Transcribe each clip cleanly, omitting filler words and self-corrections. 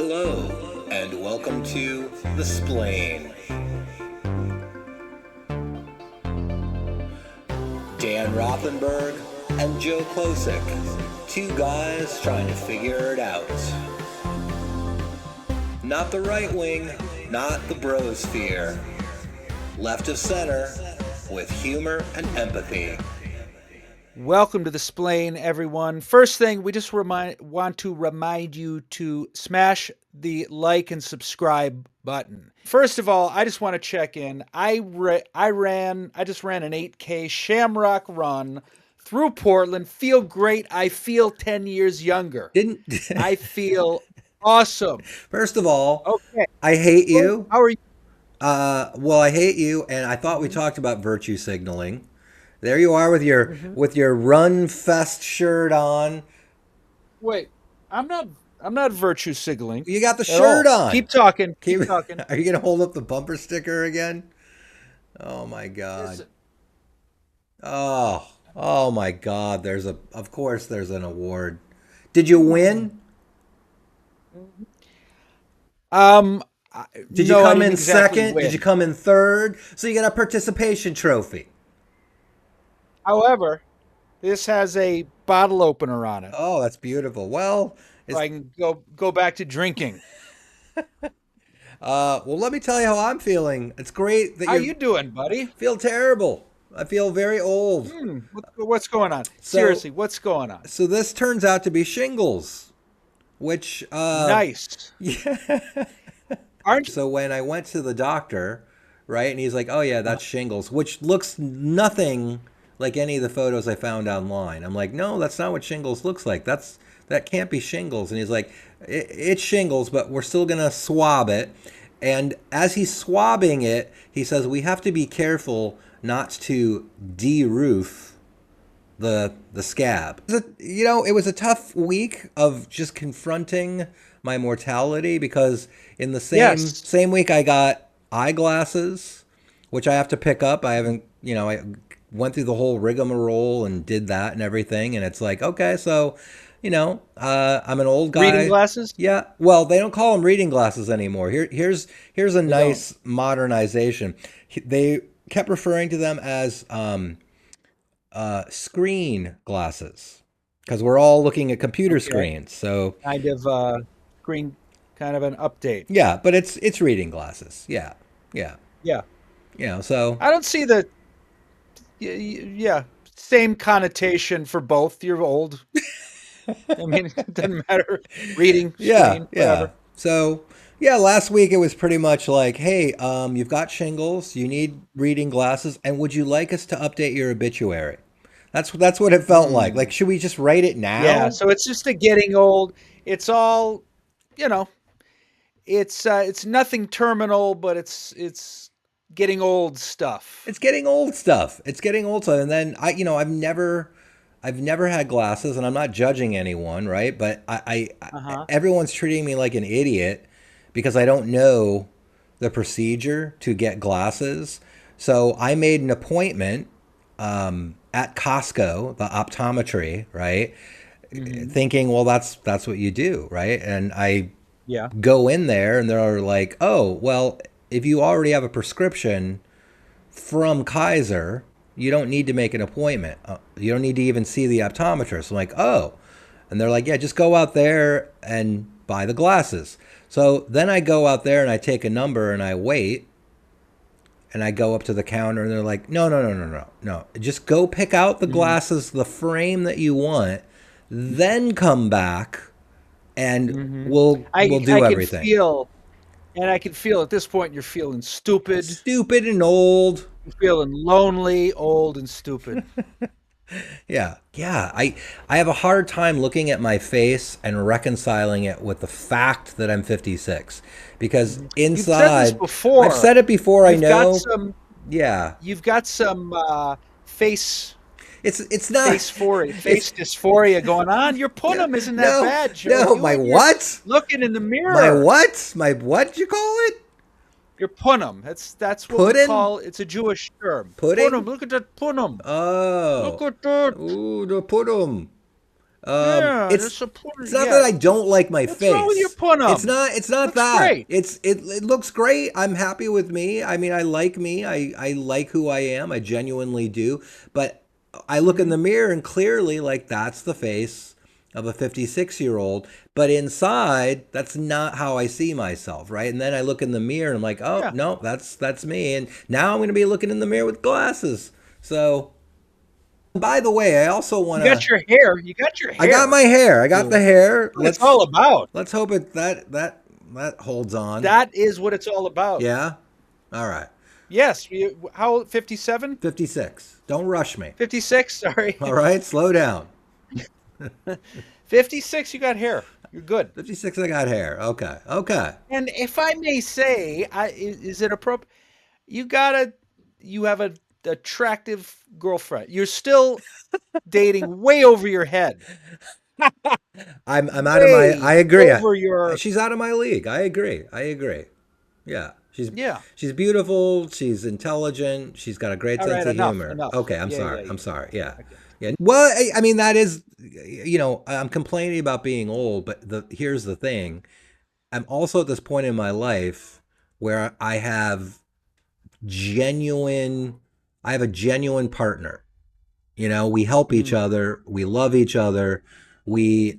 Hello, and welcome to the Splain. Dan Rothenberg and Joe Klosik, two guys trying to figure it out. Not the right wing, not the brosphere. Left of center, with humor and empathy. Welcome to the Splain, everyone. First thing, we just want to remind you to smash the like and subscribe button. First of all, I just want to check in. I just ran an 8K Shamrock run through Portland. Feel great. I feel 10 years younger. I feel awesome. First of all, Okay. I hate you. How are you? Well, I hate you, and I thought we talked about virtue signaling. There you are with your Run Fest shirt on. Wait, I'm not virtue signaling. You got the shirt on. Keep talking. Keep talking. Are you gonna hold up the bumper sticker again? Oh my God. Oh my God. Of course there's an award. Did you win? Did you No, I come didn't in exactly second? win. Did you come in third? So you got a participation trophy. However, this has a bottle opener on it. Oh, that's beautiful. Well, So I can go back to drinking. well, let me tell you how I'm feeling. It's great that How you doing, buddy? feel terrible. I feel very old. What's going on? Seriously, what's going on? So this turns out to be shingles, which Nice. yeah. Aren't you? So when I went to the doctor, right, and he's like, "Oh yeah, that's shingles," which looks nothing like any of the photos I found online. I'm like, "No, that's not what shingles looks like. That can't be shingles." And he's like, "It's shingles, but we're still gonna swab it." And as he's swabbing it, he says, "We have to be careful not to de-roof the scab." It was a tough week of just confronting my mortality because in the Yes. same week I got eyeglasses, which I have to pick up. I haven't, I went through the whole rigmarole and did that and everything, and it's like, okay, so, I'm an old guy. Reading glasses? Yeah. Well, they don't call them reading glasses anymore. Here's a nice don't. modernization. They kept referring to them as screen glasses because we're all looking at computer screens. So Kind of green, kind of an update. yeah, but it's reading glasses. Yeah, yeah. Yeah. So I don't see the yeah, same connotation for both. You're old. I mean, it doesn't matter. Reading, yeah, screen, yeah. whatever. So yeah, last week it was pretty much like, hey, you've got shingles, you need reading glasses, and would you like us to update your obituary? That's what it felt like. Like, should we just write it Yeah, now? so it's just a getting old. It's all, you know, it's nothing terminal, but it's getting old stuff. It's getting old stuff. It's getting old stuff. And then I've never had glasses, and I'm not judging anyone, right? But Uh-huh. everyone's treating me like an idiot because I don't know the procedure to get glasses. So I made an appointment at Costco, the optometry, right? Hmm. Thinking, well, that's what you do, right? And I Yeah. go in there, and they're like, oh, well, if you already have a prescription from Kaiser, you don't need to make an appointment. You don't need to even see the optometrist. I'm like, oh. And they're like, yeah, just go out there and buy the glasses. So then I go out there and I take a number and I wait and I go up to the counter and they're like, no, no, no, no, no, no. Just go pick out the Hmm. glasses, the frame that you want, then come back and Hmm. we'll I do can everything. feel, and I can feel at this point you're feeling stupid. Stupid and old. You're feeling lonely, old, and stupid. Yeah. Yeah. I have a hard time looking at my face and reconciling it with the fact that I'm 56 because You've said this inside I've before. said it before, I You've got know. some. Yeah. You've got some face It's not face dysphoria going on. Your yeah, punum isn't that no. bad, Joe. No, You my and your what? looking in the My mirror. what? My what you call it? Your punum. That's what we Pudding? call. It's a Jewish term. Punum. Pudding? Look at that punum. Look Oh. at that. Ooh, the puddum. Yeah, the It's supporter. it's not that Yeah. I don't like my What's wrong with your face. punum? It's not Looks that. great. It looks great. I'm happy with me. I mean, I like me. I like who I am. I genuinely do. But I look in Hmm. the mirror and clearly like that's the face of a 56-year-old, but inside that's not how I see myself, right? And then I look in the mirror and I'm like, "Oh, Yeah. no, that's me." And now I'm going to be looking in the mirror with glasses. So, by the way, I also want You got to your hair. You got your I got hair. my hair. I got Doing the hair. what it's all about. Let's hope that holds on. That is what it's all about. Yeah. All right. Yes. How old? 57? 56. Don't rush me. 56? Sorry. All right. Slow down. 56, you got hair. You're good. 56. I got hair. Okay. Okay. And if I may say, is it appropriate? You got a, you have a attractive girlfriend. You're still dating way over your head. I'm out of my. I Way agree. over your, She's out of my league. I agree. I agree. Yeah. yeah. She's beautiful. She's intelligent. She's got a great All sense right, of enough, humor. enough. Okay. I'm Yeah, sorry. yeah, I'm yeah. sorry. Yeah. Okay. Yeah. Well, I mean that is, I'm complaining about being old, but here's the thing. I'm also at this point in my life where genuine I have a genuine partner. We help each Mm, other, we love each other, we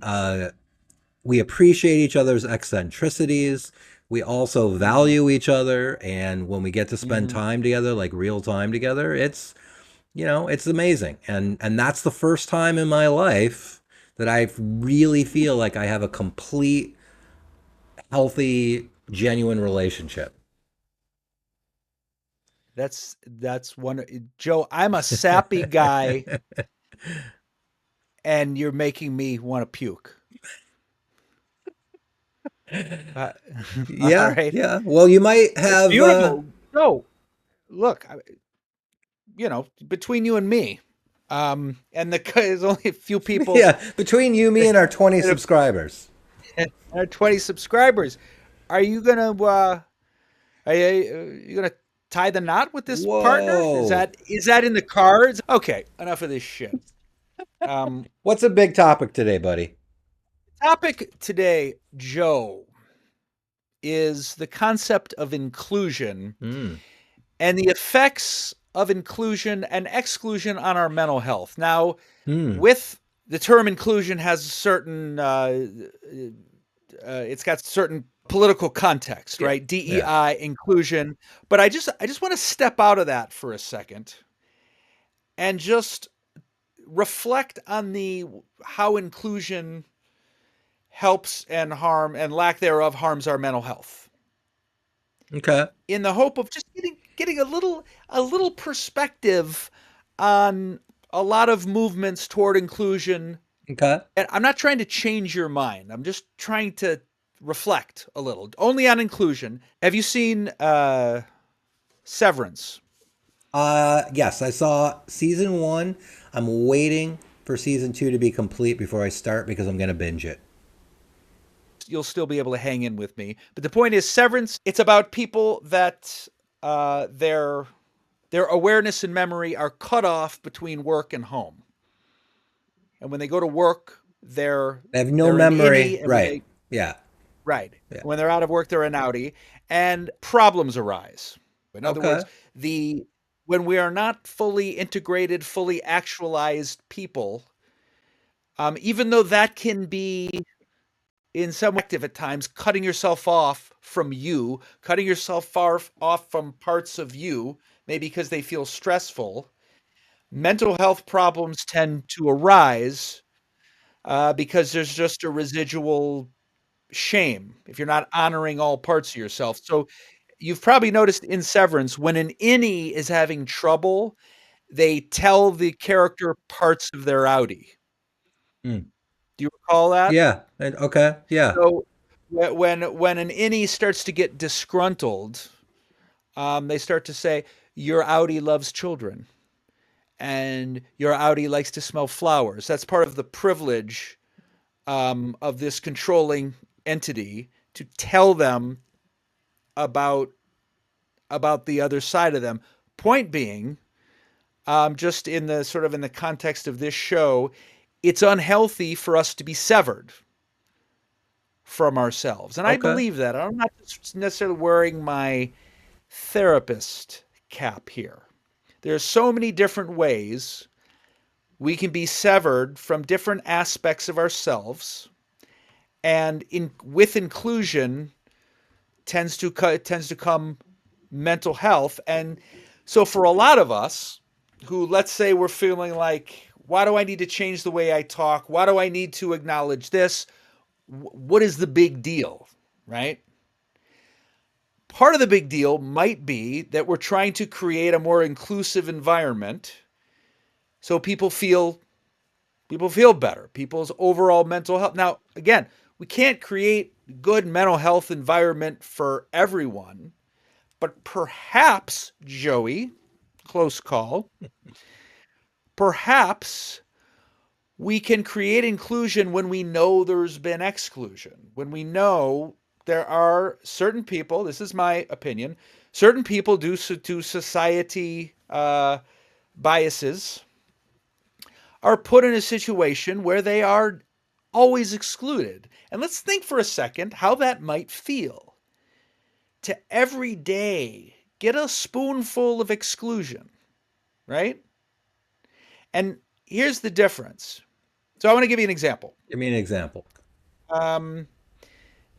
appreciate each other's eccentricities. We also mm, value each other, and when we get to spend mhm. time together, like real time together, it's amazing. And that's the first time in my life that I really feel like I have a complete healthy, genuine relationship. That's one. Joe, I'm a sappy guy, and you're making me want to puke. Uh, all Yeah, right. yeah. Well, you might It's have beautiful. No, look, between you and me, and there's only a few people yeah, between you, me, and our 20 that have subscribers. our 20 subscribers. Are you gonna are you gonna tie the knot with this partner? Whoa. Is that in the cards? Okay, enough of this shit. Um, What's a big topic today, buddy? Topic today, Joe, is the concept of inclusion Hmm. and the effects of inclusion and exclusion on our mental health. Now, Hmm. with the term inclusion has a certain it's got certain political context, Yeah. right? Yeah. DEI inclusion, but I just want to step out of that for a second and just reflect on the how inclusion helps and harm and lack thereof harms our mental health, Okay. in the hope of just getting a little perspective on a lot of movements toward inclusion. Okay. And I'm not trying to change your mind. I'm just trying to reflect a little only on inclusion. Have you seen Severance? Yes, I saw season 1. I'm waiting for season 2 to be complete before I start because I'm gonna binge it. You'll still be able to hang in with me. But the point is, Severance, it's about people that their awareness and memory are cut off between work and home. And when they go to work, I have no they're an memory. innie, and when Right. they Yeah. right, Yeah. when they're out of work, they're an outie, and problems arise. In other Okay. words, the when we are not fully integrated, fully actualized people, even though that can be in some active at times, cutting yourself off from you, cutting yourself far off from parts of you, maybe because they feel stressful. Mental health problems tend to arise because there's just a residual shame if you're not honoring all parts of yourself. So you've probably noticed in Severance when an innie is having trouble, they tell the character parts of their outie. Hmm. Do you recall that? Yeah. Okay. Yeah. So when an innie starts to get disgruntled, they start to say, "Your outie loves children, and your outie likes to smell flowers." That's part of the privilege of this controlling entity to tell them about the other side of them. Point being, just in the context of this show, it's unhealthy for us to be severed from ourselves. And I Okay. believe that. I'm not necessarily wearing my therapist cap here. There's so many different ways we can be severed from different aspects of ourselves, and with inclusion tends to come mental health. And so for a lot of us who, let's say, we're feeling like, why do I need to change the way I talk? Why do I need to acknowledge this? What is the big deal, right? Part of the big deal might be that we're trying to create a more inclusive environment so people feel better, people's overall mental health. Now, again, we can't create good mental health environment for everyone, but perhaps, Joey, close call, perhaps we can create inclusion when we know there's been exclusion, when we know there are certain people, this is my opinion, certain people due to society biases are put in a situation where they are always excluded. And let's think for a second how that might feel to every day get a spoonful of exclusion, right? And here's the difference. So I want to give you an example Give me an example. um,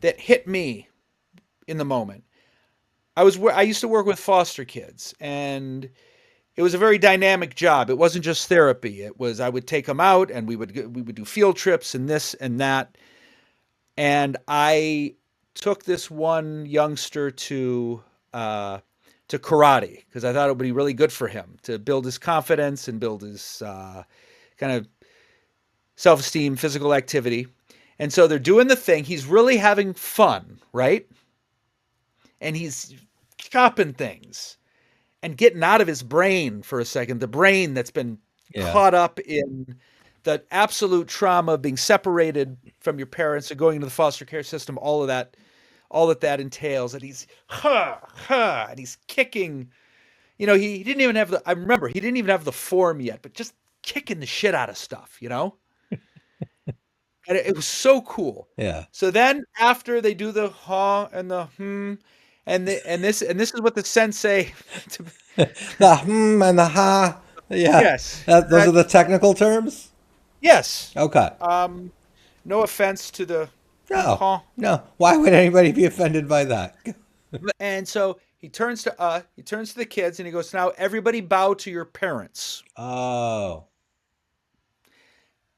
that hit me in the moment. I used to work with foster kids, and it was a very dynamic job. It wasn't just therapy. It was I would take them out, and we would do field trips and this and that. And I took this one youngster to karate because I thought it would be really good for him to build his confidence and build his kind of self-esteem, physical activity. And so they're doing the thing. He's really having fun, right? And he's chopping things and getting out of his brain for a second, the brain that's been Yeah. caught up in the absolute trauma of being separated from your parents and going into the foster care system, all of that, all that entails. And he's and he's kicking. You know, he didn't even have the. I remember he didn't even have the form yet, but just kicking the shit out of stuff. You know, and it was so cool. Yeah. So then after they do the ha and the and this is what the sensei. The and the ha. Yeah. Yes, Those are the technical terms? yes. Okay. No offense to the No. huh. No. Why would anybody be offended by that? And so he turns to the kids and he goes, "Now everybody bow to your parents," Oh.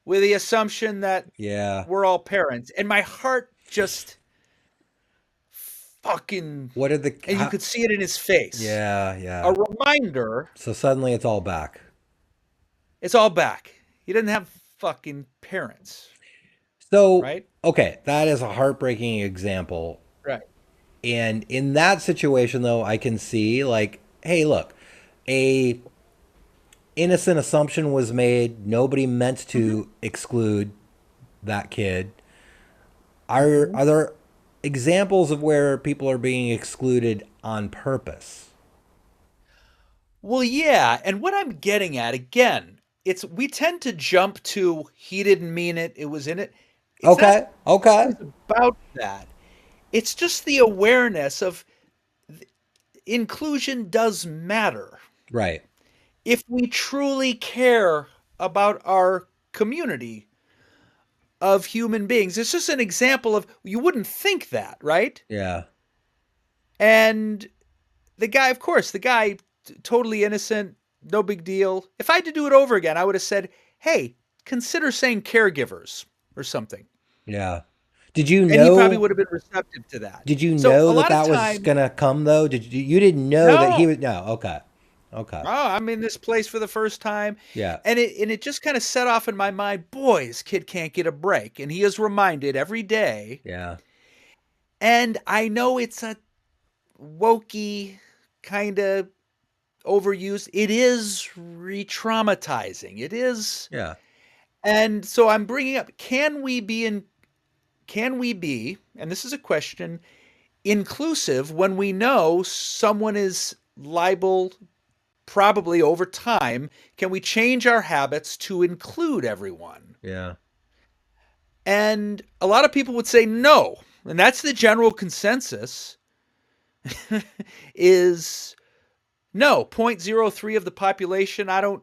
with the assumption that Yeah. we're all parents. And my heart just fucking, What did the and you could see it in his face. Yeah, A yeah. reminder, So suddenly it's all back. it's all back. He didn't have fucking parents, So, right? okay, that is a heartbreaking example. Right. And in that situation though, I can see like, hey, look, a innocent assumption was made. Nobody meant Mm-hmm. to exclude that kid. Mm-hmm. Are there examples of where people are being excluded on purpose? Well, yeah, and what I'm getting at again, it's we tend to jump to he didn't mean it, it was in it. It's not Okay, okay. always about that. It's just the awareness of inclusion does matter. Right. If we truly care about our community of human beings, it's just an example of you wouldn't think that, right? Yeah. And the guy, of course, totally innocent, no big deal. If I had to do it over again, I would have said, hey, consider saying caregivers or something. Yeah. Did you And he probably know would have been receptive to that. did you So know a that lot of that was time, gonna come though? You didn't know that he no, would no, okay. Okay. oh, I'm in this place for the first time. Yeah. And it just kind of set off in my mind, boy, this kid can't get a break. And he is reminded every day. Yeah. And I know it's a wokey kind of overused. It is re-traumatizing. It is. Yeah. And so I'm bringing up, can we be, and this is a question, inclusive when we know someone is liable probably over time? Can we change our habits to include everyone? Yeah. And a lot of people would say no. And that's the general consensus is no, 0.03 of the population. I don't,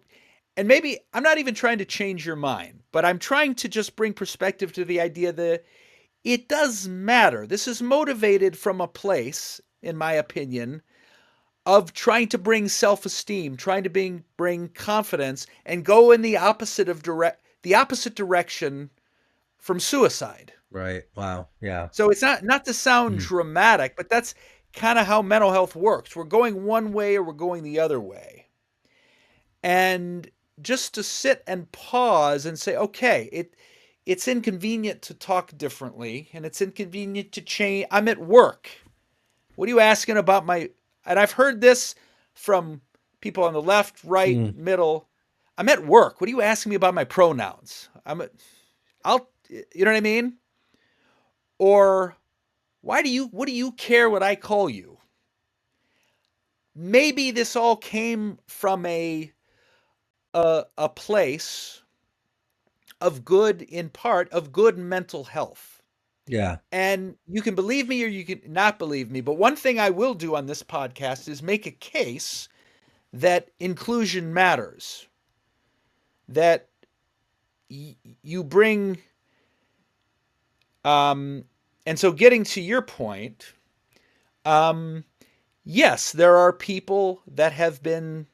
and maybe I'm not even trying to change your mind, but I'm trying to just bring perspective to the idea that it does matter. This is motivated from a place, in my opinion, of trying to bring self-esteem, trying to bring confidence, and go in the opposite direction from suicide. Right. Wow. Yeah. So it's not to sound Hmm. dramatic, but that's kind of how mental health works. We're going one way or we're going the other way. And just to sit and pause and say, okay, it's inconvenient to talk differently and it's inconvenient to change. I'm at work. What are you asking about my, and I've heard this from people on the left, right, Hmm. middle. I'm at work. What are you asking me about my pronouns? You know what I mean? Or what do you care what I call you? Maybe this all came from a place of good, in part of good mental health. Yeah. And you can believe me or you can not believe me, but one thing I will do on this podcast is make a case that inclusion matters. That you bring and so getting to your point, um yes, there are people that have been,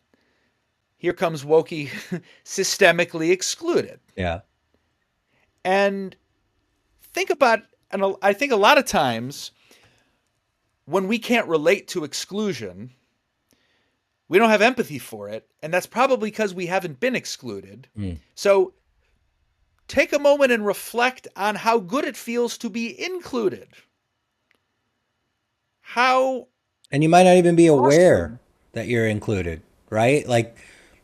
here comes wokey, systemically excluded. Yeah. And think about, and I think a lot of times when we can't relate to exclusion, we don't have empathy for it. And that's probably because we haven't been excluded. Hmm. So take a moment and reflect on how good it feels to be included. How And you might not even be aware awesome. that you're included, right? Like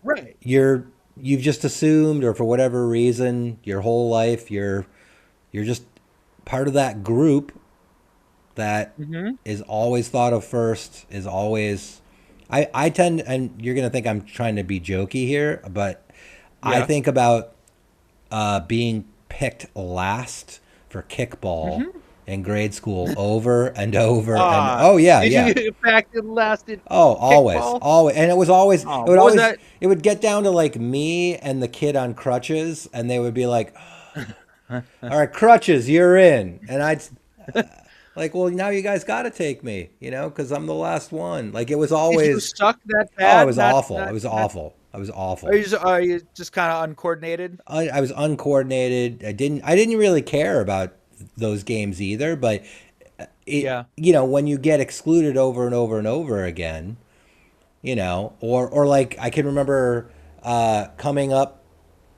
Right. you've just assumed, or for whatever reason, your whole life you're just part of that group that Mm-hmm. is always thought of first, is always I tend, and you're gonna think I'm trying to be jokey here, but I Yeah. think about being picked last for kickball Mm-hmm. in grade school over and over and Ah, oh yeah, did you yeah. get back in last in Oh, always, kickball? always, and Oh, what was that? it would get down to like me and the kid on crutches, and they would be like, "All right, crutches, you're in," and I'd like, "Well, now you guys got to take me, because I'm the last one." Like it was Did you always, suck that oh, it bad? was Not awful. It not was not. awful. I was awful. Are you just kind of uncoordinated? I was uncoordinated. I didn't really care about those games either, but Yeah. when you get excluded over and over and over again, or like I can remember coming up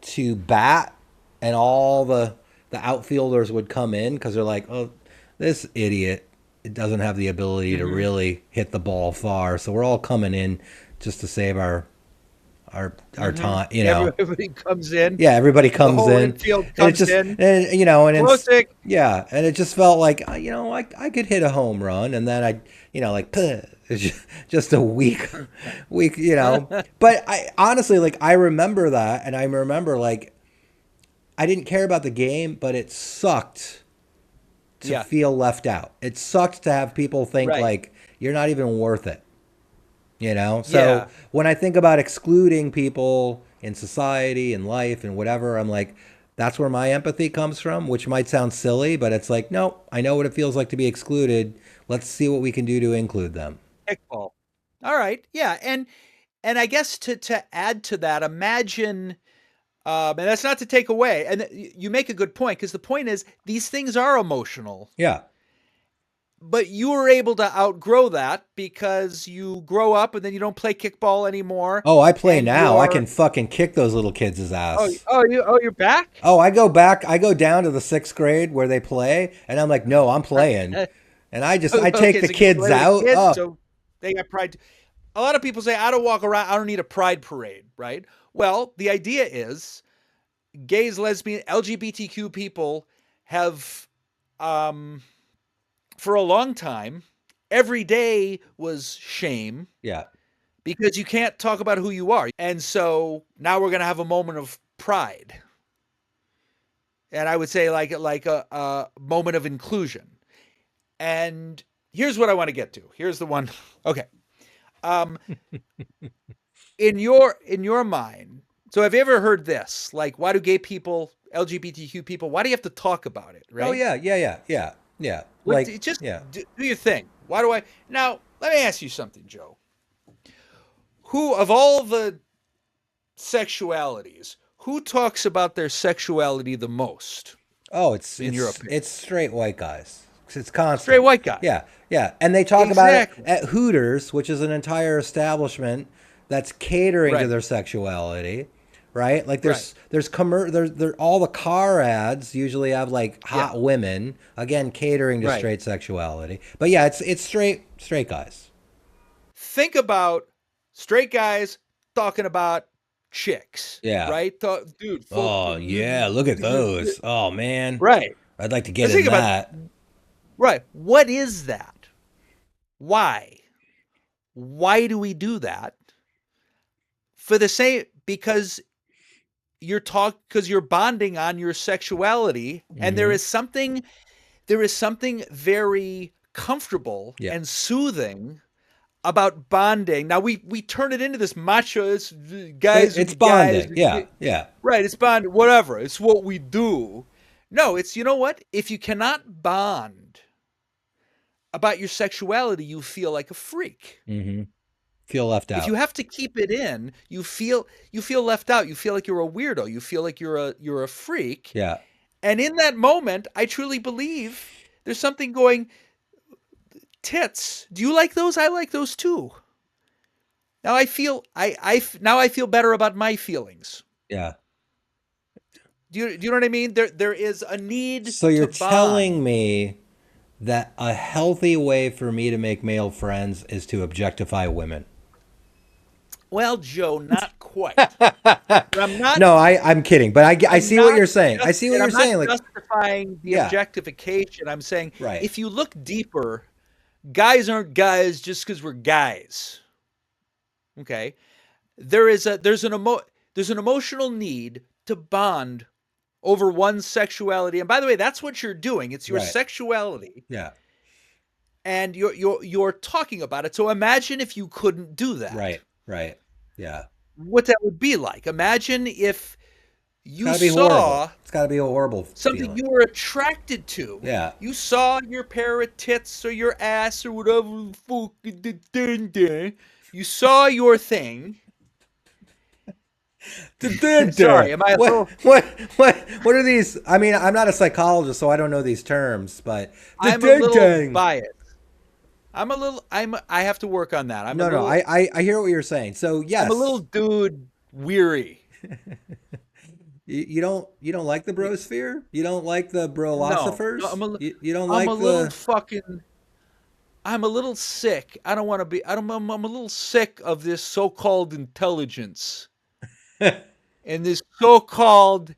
to bat, and all the outfielders would come in because they're like, "Oh, this idiot, it doesn't have the ability to Mm-hmm. really hit the ball far." So we're all coming in just to save our Mm-hmm. time, Everybody comes in. Yeah, everybody The comes whole in, infield and it comes just, in. and it's, Klosick. yeah, and it just felt like, I could hit a home run, and then like, "Puh," it's just a weak, But I honestly, like, I remember that, and I remember, like, I didn't care about the game, but it sucked to Yeah. feel left out. It sucked to have people think Right. like you're not even worth it. So Yeah. when I think about excluding people in society and life and whatever, I'm like, that's where my empathy comes from, which might sound silly, but it's like, no, I know what it feels like to be excluded. Let's see what we can do to include them. Kickball. All right. Yeah. And I guess to add to that, imagine. And that's not to take away. And you make a good point because the point is these things are emotional. Yeah. But you were able to outgrow that because you grow up and then you don't play kickball anymore, Oh, I play and now. I you're can fucking kick those little kids' ass. you're back. Oh, I go back. I go down to the sixth grade where they play, and I'm like, no, I'm playing. And I take Okay, the so you kids play with the out. kids, Oh, so they got pride. A lot of people say I don't walk around. I don't need a pride parade, right? Well, the idea is gays, lesbian, LGBTQ people have, um, for a long time, every day was shame yeah. because you can't talk about who you are. And so now we're going to have a moment of pride. and I would say like a moment of inclusion. And here's what I want to get to. Here's the one. Okay. Um, in your mind, so have you ever heard this? Like, why do gay people, LGBTQ people, why do you have to talk about it? Oh Right? yeah, yeah, yeah, yeah, yeah. What Like just yeah. do your thing. Why do I now? Let me ask you something, Joe. Who of all the sexualities, who talks about their sexuality the most, Oh, in your opinion? it's straight white guys. It's Straight constant. white guy. Yeah, yeah. And they talk about it Exactly. at Hooters, which is an entire establishment that's catering to Right. their sexuality, right? Like Right. there's all the car ads usually have like Yeah. hot women, again catering to Right. straight sexuality. But yeah, it's straight guys. Think about straight guys talking about chicks, Yeah. right? Dude, Oh, yeah, look at those. Oh man. right. I'd like to get Let's in think about that. right. What is that? Why? Why do we do that? For the same because because you're bonding on your sexuality, and Mhm. there is something very comfortable Yeah. and soothing about bonding. Now we turn it into this macho, it's But guys will it's be guys. bonding. Yeah. Yeah. Right, it's bond, whatever. It's what we do. No, it's, you know what? If you cannot bond about your sexuality, you feel like a freak. Mhm. Feel left If you out. have to keep it in, you feel left out. You feel like you're a weirdo. You feel like you're a freak. Yeah. And in that moment, I truly believe there's something going, tits. Do you like those? I like those too. Now now I feel better about my feelings. Yeah. Do you know what I mean? There is a need So you're to bond. telling me that a healthy way for me to make male friends is to objectify women. Well, Joe, not quite. But No, I'm kidding, but I see what you're saying. I see what you're I'm not saying. Like, justifying the yeah, objectification. I'm saying right, if you look deeper, guys aren't guys just because we're guys. Okay, there's an emotional need to bond over one's sexuality. And by the way, that's what you're doing. It's your right, sexuality, yeah, and you're talking about it. So imagine if you couldn't do that. right, right, yeah. What that would be like. Imagine if It's you got to be horrible. saw It's got to be a horrible something feeling. you were attracted to. Yeah. You saw your pair of tits or your ass or whatever the fuck you saw your thing. Sorry, am I a What little? what what are these? I mean, I'm not a psychologist, so I don't know these terms, but the I'm a little ding. biased. I have to work on that. No, no, I hear what you're saying. So I'm a little yes, dude weary. you don't like the brosphere? You don't like the No, brolosophers? You don't I'm a like little the fucking I'm a little sick. I don't want to be. I don't. I'm a little sick of this so-called intelligence and this so-called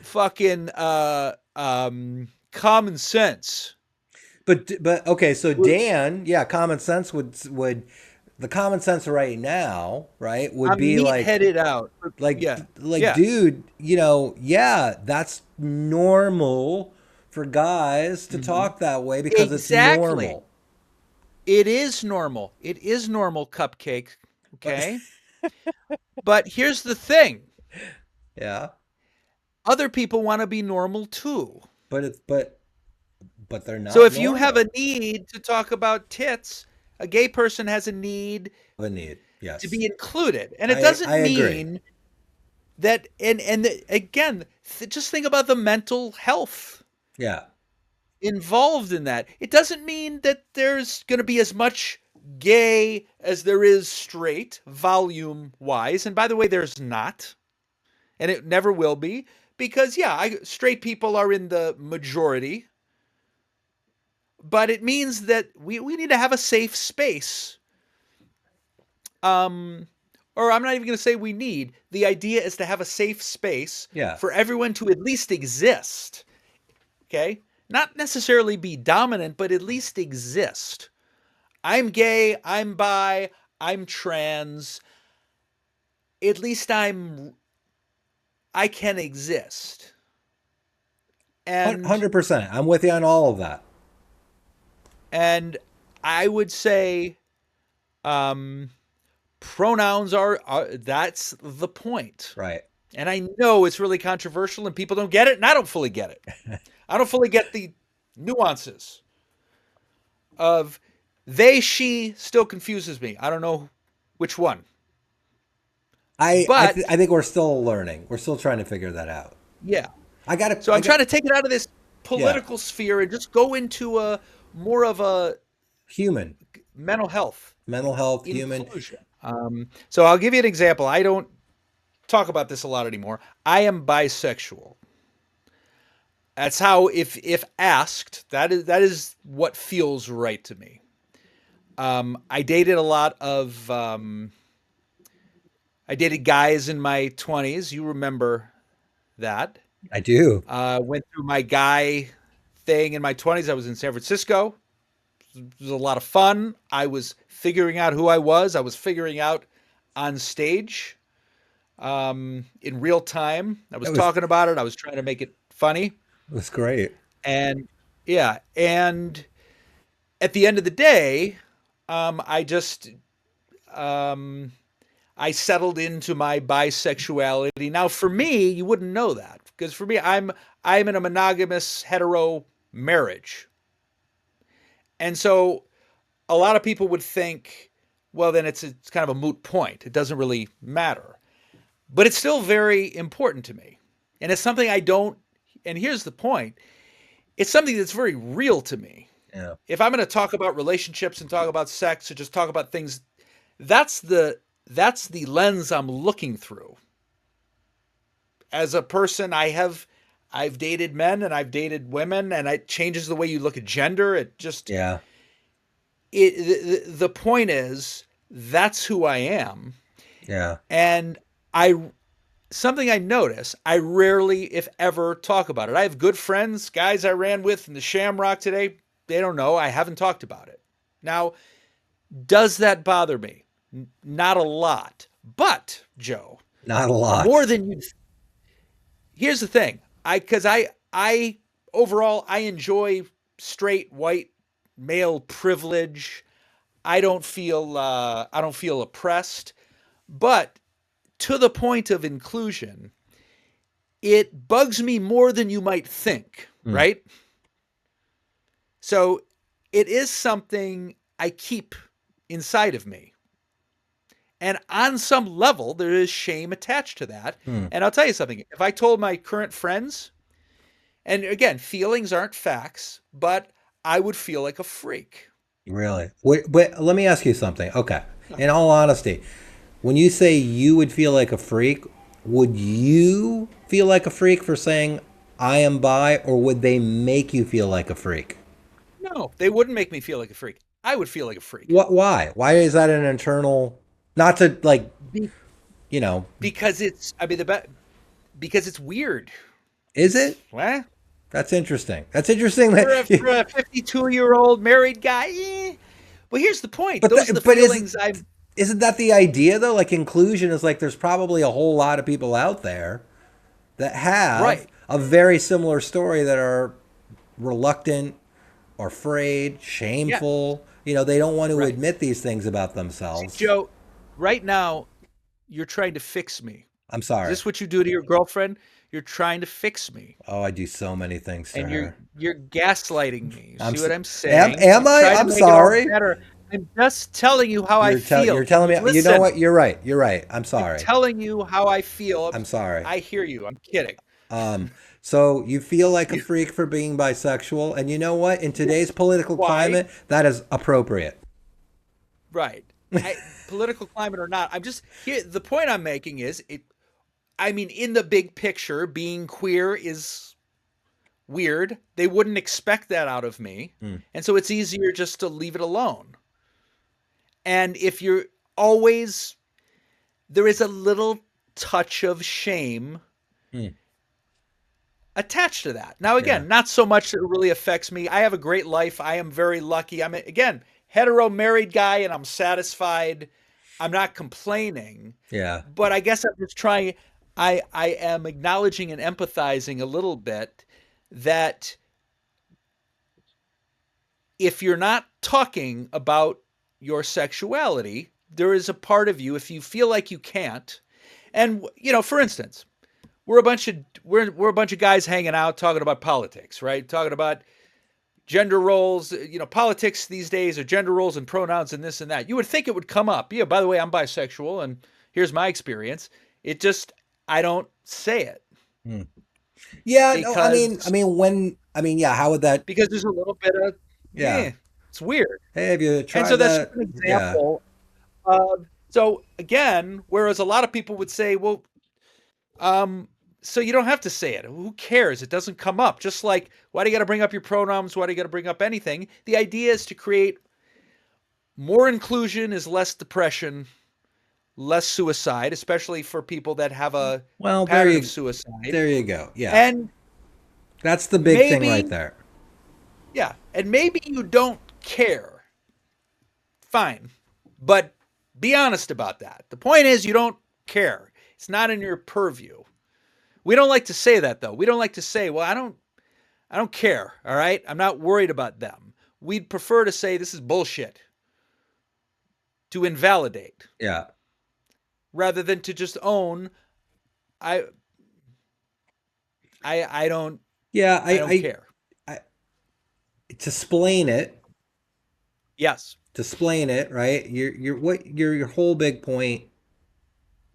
fucking common sense. but okay, so Dan, yeah, common sense would the common sense right now, right, would I'm be meat-headed out. Yeah, like yeah, dude, yeah, that's normal for guys to hmm talk that way because it's exactly. normal. It is normal. It is normal, cupcake. But Okay, but here's the thing: yeah, other people want to be normal too. but but they're So not if you have a normal. need to talk about tits, a gay person has a need The need. to Yes. be included. And it doesn't I agree. mean that again, just think about the mental health Yeah. involved in that. It doesn't mean that there's going to be as much gay as there is straight volume wise. And by the way, there's not, and it never will be, because yeah, straight people are in the majority, but it means that we need to have a safe space. Um, or I'm not even going to say we need. The idea is to have a safe space Yeah. for everyone to at least exist. Okay? Not necessarily be dominant, but at least exist. I'm gay, I'm bi, I'm trans. At least I can exist. And 100%. I'm with you on all of that. and I would say um, pronouns are that's the point. Right. And I know it's really controversial and people don't get it, and I don't fully get it. I don't fully get the nuances of they, she still confuses me. I don't know which one. But I think we're still learning. We're still trying to figure that out. yeah. So I I'm got trying to take it out of this yeah, political sphere and just go into a more of a human, mental health mental health, human. inclusion. So I'll give you an example. I don't talk about this a lot anymore. I am bisexual. That's how, if asked, that is what feels right to me. I dated a lot of I dated guys in my 20s. You remember that? I do. Went through my guy thing in my 20s. I was in San Francisco. It was a lot of fun. I was figuring out who I was. I was figuring out on stage in real time. I was It was talking about it. I was trying to make it funny. it was great. And yeah, and at the end of the day, I just um, I settled into my bisexuality. Now, for me, you wouldn't know that because for me, I'm in a monogamous hetero marriage, and so a lot of people would think, well, then it's kind of a moot point. It doesn't really matter, but it's still very important to me, and it's something I don't. And here's the point: it's something that's very real to me. Yeah. If I'm going to talk about relationships and talk about sex or just talk about things, that's the lens I'm looking through. As a person, I've dated men and I've dated women, and it changes the way you look at gender. It just Yeah. the point is that's who I am, Yeah. and I something I notice I rarely, if ever, talk about it. I have good friends, guys I ran with in the Shamrock today. They don't know. I haven't talked about it. Now, does that bother me? Not a lot. But, Joe, Not a more lot. than you here's the thing. I overall I enjoy straight white male privilege. I don't feel oppressed, but to the point of inclusion, it bugs me more than you might think, Mm. right? So it is something I keep inside of me. And on some level, there is shame attached to that. Mm. And I'll tell you something. If I told my current friends, and again, feelings aren't facts, but I would feel like a freak. Really? Wait, but let me ask you something. Okay. In all honesty, when you say you would feel like a freak, would you feel like a freak for saying I am bi, or would they make you feel like a freak? No, they wouldn't make me feel like a freak. I would feel like a freak. What? Why? Why is that an internal? Not to like, Be- you know, because I mean, because it's weird. is It's, it? well, That's interesting. That's interesting that. for a 52-year-old married guy, well, here's the point. But Those are the but feelings I'm, isn't that the idea though? Like inclusion is like there's probably a whole lot of people out there that have right. a very similar story that are reluctant or afraid, Yeah, shameful. They don't want to right. admit these things about See, themselves. Joe, right now, you're trying to fix me. I'm Is sorry. this what you do to your girlfriend? You're trying to fix me. Oh, I do so many things to And you're her. you're gaslighting me. You I'm see s- what I'm saying? am You I? try to I'm make it all sorry. better. I'm just telling you how I You're feel. Can telling you me. You know listen? what? You're right. You're right. I'm I'm sorry. telling you how I feel. I'm sorry. I hear you. I'm kidding. Um, so you feel like a freak for being bisexual, and you know what? In today's political Why? climate, that is appropriate. Right. Political climate or not, I'm just here. The point I'm making is it. I mean, in the big picture, being queer is weird. They wouldn't expect that out of me, Mm, and so it's easier just to leave it alone. And if you're always there is a little touch of shame mm, attached to that. Now, yeah, again, not so much that it really affects me. I have a great life. I am very lucky. I'm, again, hetero married guy and I'm satisfied. I'm not complaining, yeah, but I guess I'm just trying. I am acknowledging and empathizing a little bit that if you're not talking about your sexuality, there is a part of you, if you feel like you can't, and for instance, we're a bunch of guys hanging out talking about politics, right? Talking about gender roles, politics these days are gender roles and pronouns and this and that. You would think it would come up. Yeah, by the way, I'm bisexual and here's my experience. It just, I don't say it Hmm. Yeah, no, because yeah, how would that, because there's a little bit of, yeah. yeah, it's weird. Hey, have you And tried so that's just that? an Yeah. example of, so again, whereas a lot of people would say, well, Um, so you don't have to say it. Who cares? It doesn't come up. Just like, why do you got to bring up your pronouns? Why do you got to bring up anything? The idea is to create more inclusion is less depression, less suicide, especially for people that have a Well, pattern of suicide. there you go. Yeah. And That's the big thing right maybe, there. yeah, and maybe you don't care. Fine. But be honest about that. The point is you don't care. It's not in your purview. We don't like to say that though. We don't like to say, well, I don't care, all right? I'm not worried about them. We'd prefer to say this is bullshit, to invalidate, Yeah. rather than to just own I I don't Yeah, I don't care. I to splain it, Yes. right? Your whole big point,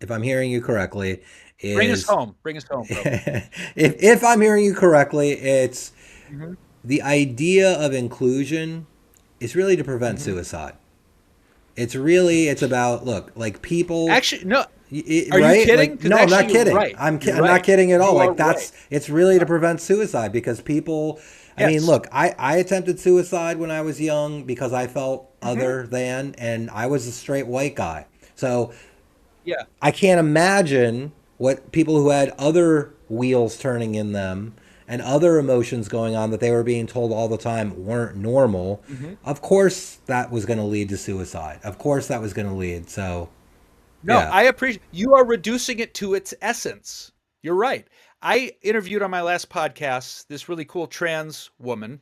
if I'm hearing you correctly, Bring us is home. Bring us home, bro. if I'm hearing you correctly, it's Mhm. the idea of inclusion is really to prevent Mhm. suicide. It's about, look, like people, Actually, no. Are you right? kidding? Like, Because no, I'm not actually, you're kidding. right. You're I'm not right. kidding at all. You are Like, right. it's really to prevent suicide because people, I mean, Yes. look, I attempted suicide when I was young because I felt Hmm. other than, and I was a straight white guy. So Yeah. I can't imagine what people who had other wheels turning in them and other emotions going on that they were being told all the time weren't normal. Hmm. Of course, that was going to lead to suicide. Of course, that was going to lead. So, No, yeah. I appreciate you are reducing it to its essence. You're right. I interviewed on my last podcast this really cool trans woman,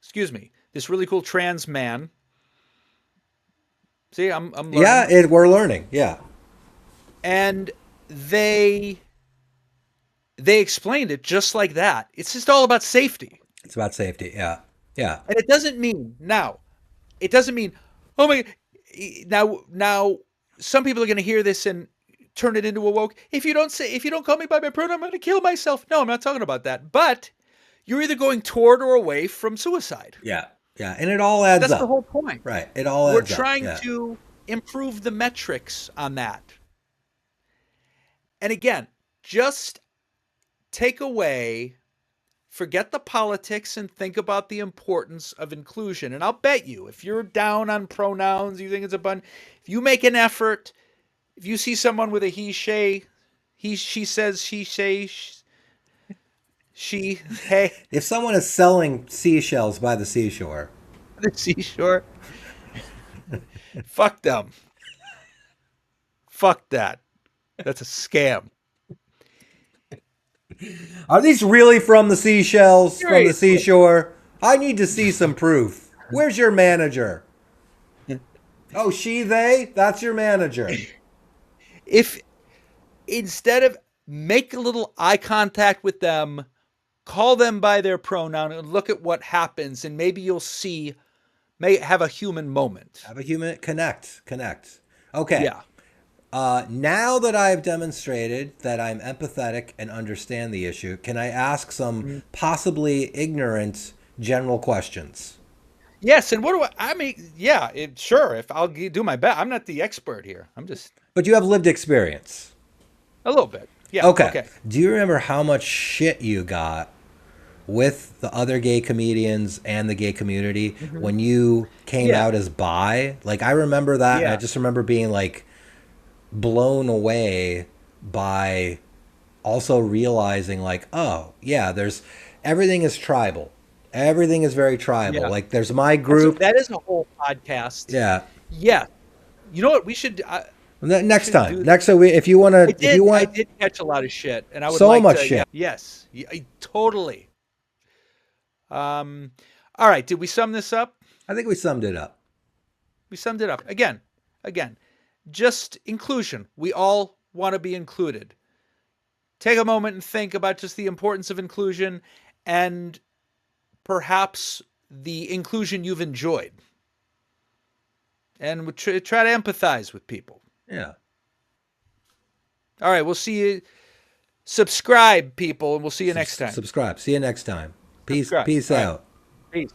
excuse me, this really cool trans man. See, I'm Yeah, learning. we're learning. Yeah. And they they explained it just like that. It's just all about safety. It's about safety. Yeah. Yeah. And it doesn't mean now, it doesn't mean, oh my, now some people are going to hear this and turn it into a woke. If you don't call me by my pronoun, I'm going to kill myself. No, I'm not talking about that. But you're either going toward or away from suicide. Yeah. Yeah. And it all adds That's the up. whole point. Right. It all We're adds up. trying Yeah. to improve the metrics on that. And again, just take away, forget the politics and think about the importance of inclusion. And I'll bet you, if you're down on pronouns, you think it's a bun, if you make an effort, if you see someone with a she says, she say, she, hey, If someone is selling seashells by the seashore, the seashore, fuck them. Fuck that. That's a scam. are these really from the seashells, from the Seriously. seashore? I need to see some proof. Where's your manager? Oh, she, they? That's your manager. If instead of make a little eye contact with them, call them by their pronoun and look at what happens, and maybe you'll see, may have a human moment. Have a human connect. Okay. Yeah. Now that I've demonstrated that I'm empathetic and understand the issue, can I ask some Mhm. possibly ignorant general questions? Yes, and what do I mean? Yeah, sure. If I'll do my best, I'm not the expert here. I'm just But you have lived experience. a little bit. Yeah. Okay. Okay. Do you remember how much shit you got with the other gay comedians and the gay community Hmm. when you came Yeah. out as bi? Like, I remember that, and I Yeah. just remember being like blown away by also realizing, like, oh yeah, there's everything is tribal, everything is very tribal. Yeah. Like, there's my group. That is a whole podcast. Yeah. Yeah. You know what? We Next should time, do. next time, if you want to, if you I want did catch a lot of shit, and I would so like much to. Yeah. shit. Yes. Totally. Um, all right. Did we sum this up? I think we summed it up. We summed it up. Again, just inclusion. We all want to be included. Take a moment and think about just the importance of inclusion and perhaps the inclusion you've enjoyed. And try to empathize with people. Yeah. All right. We'll see you. Subscribe, people, and we'll see you next time. Subscribe. See you next time. Peace. Subscribe. Peace All right. out. Peace.